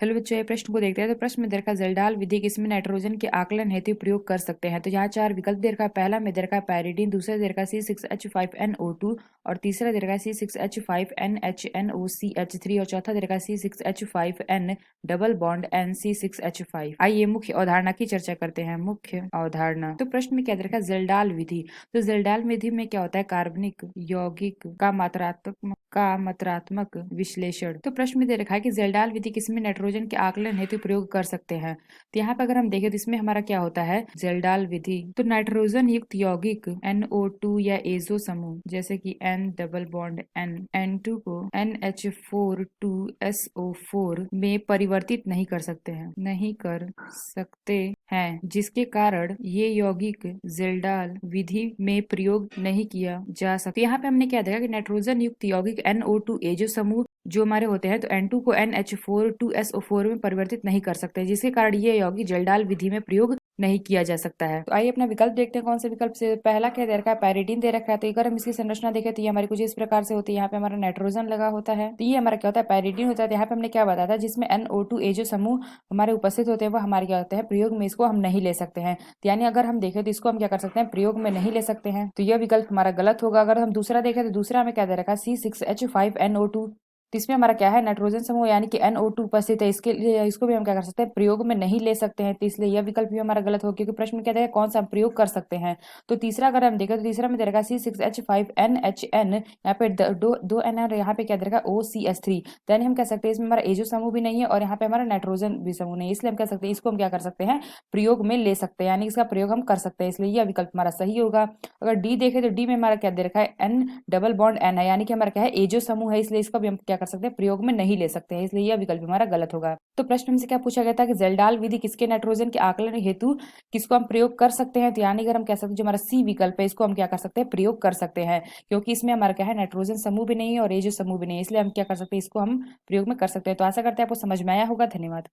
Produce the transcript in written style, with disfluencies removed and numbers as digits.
Hello बच्चों, ये प्रश्न को देखते हैं। तो प्रश्न में दे रखा ज़ेल्डाल विधि किसमें नाइट्रोजन के आकलन हेतु प्रयोग कर सकते हैं। तो यहाँ चार विकल्प दे रखा है। पहला में दे रखा है पैरिडीन, दूसरा दे रखा है C6H5NO2 और तीसरा दे रखा है C6H5NHNOCH3 और चौथा दे रखा है C6H5N डबल बॉन्ड NC6H5। आइए मुख्य अवधारणा की चर्चा करते हैं। मुख्य अवधारणा, तो प्रश्न में क्या दे रखा है, ज़ेल्डाल विधि। तो ज़ेल्डाल विधि में क्या होता है, कार्बनिक यौगिक का मात्रात्मक विश्लेषण। तो प्रश्न में दे रखा है कि ज़ेल्डाल विधि किसमें नाइट्रोजन के आकलन हेतु प्रयोग कर सकते हैं। तो यहाँ पे अगर हम देखें तो इसमें हमारा क्या होता है, ज़ेल्डाल विधि। तो नाइट्रोजन युक्त यौगिक NO2 या एजो समूह जैसे कि N double bond N N2 को NH4 2SO4 में परिवर्तित नहीं कर सकते हैं, जिसके कारण ये यौगिक ज़ेल्डाल विधि में प्रयोग नहीं किया जा सकता। यहाँ पे हमने क्या देखा कि नाइट्रोजन युक्त यौगिक NO2 एजो समूह जो हमारे होते हैं तो N2 को NH4 2SO4 में परिवर्तित नहीं कर सकते, जिसके कारण ये यौगिक ज़ेल्डाल विधि में प्रयोग नहीं किया जा सकता है। तो आइए अपना विकल्प देखते हैं, कौन से विकल्प से। पहला क्या दे रखा है, पैरिडीन दे रखा है। तो अगर हम इसकी संरचना देखें तो ये हमारी कुछ इस प्रकार से होती है। यहाँ पे हमारा नाइट्रोजन लगा होता है, तो ये हमारा क्या होता है, पैरिडीन होता है। तो यहाँ पे हमने क्या बताया था, जिसमें NO2 एजो समूह हमारे उपस्थित होते हैं वो हमारे क्या होते हैं, प्रयोग में इसको हम नहीं ले सकते हैं। यानी अगर हम देखें तो इसको हम क्या कर सकते हैं, प्रयोग में नहीं ले सकते हैं। तो यह विकल्प हमारा गलत होगा। अगर हम दूसरा देखें तो दूसरा हमें क्या दे रखा है, C6H5NO2। तो इसमें हमारा क्या है, नाइट्रोजन समूह यानी कि NO2 उपस्थित है, इसके लिए इसको भी हम क्या कर सकते हैं, प्रयोग में नहीं ले सकते हैं। तो इसलिए यह विकल्प भी हमारा गलत होगा, क्योंकि प्रश्न में क्या देगा, कौन सा हम प्रयोग कर सकते हैं। तो तीसरा अगर हम देखें तो तीसरा में दे रखा C6H5NHN, यहाँ पे दो N और यहाँ पे क्या दे रखा OCH3। यानी हम कह सकते हैं इसमें हमारा एजो समूह भी नहीं है और यहाँ पे हमारा नाइट्रोजन भी समूह नहीं है, इसलिए हम कह सकते हैं इसको हम क्या कर सकते हैं, प्रयोग में ले सकते हैं, यानी इसका प्रयोग हम कर सकते हैं। इसलिए यह विकल्प हमारा सही होगा। अगर डी देखें तो डी में हमारा क्या दे रखा है, N डबल बॉन्ड N है, यानी कि हमारा क्या है, एजो समूह है, इसलिए इसका भी हम क्या कर सकते हैं, प्रयोग में नहीं ले सकते हैं। इसलिए यह विकल्प हमारा गलत होगा। तो प्रश्न में से क्या पूछा गया था कि ज़ेल्डाल विधि किसके नाइट्रोजन के आकलन हेतु किसको हम प्रयोग कर सकते हैं। तो यानी अगर हम कह सकते हैं जो हमारा सी विकल्प है इसको हम क्या कर सकते हैं, प्रयोग कर सकते हैं, क्योंकि इसमें हमारा क्या है, नाइट्रोजन समूह भी नहीं है और एजो समूह भी नहीं है, इसलिए हम क्या कर सकते हैं, इसको हम प्रयोग में कर सकते हैं। तो आशा करते हैं आपको समझ में आया होगा। धन्यवाद।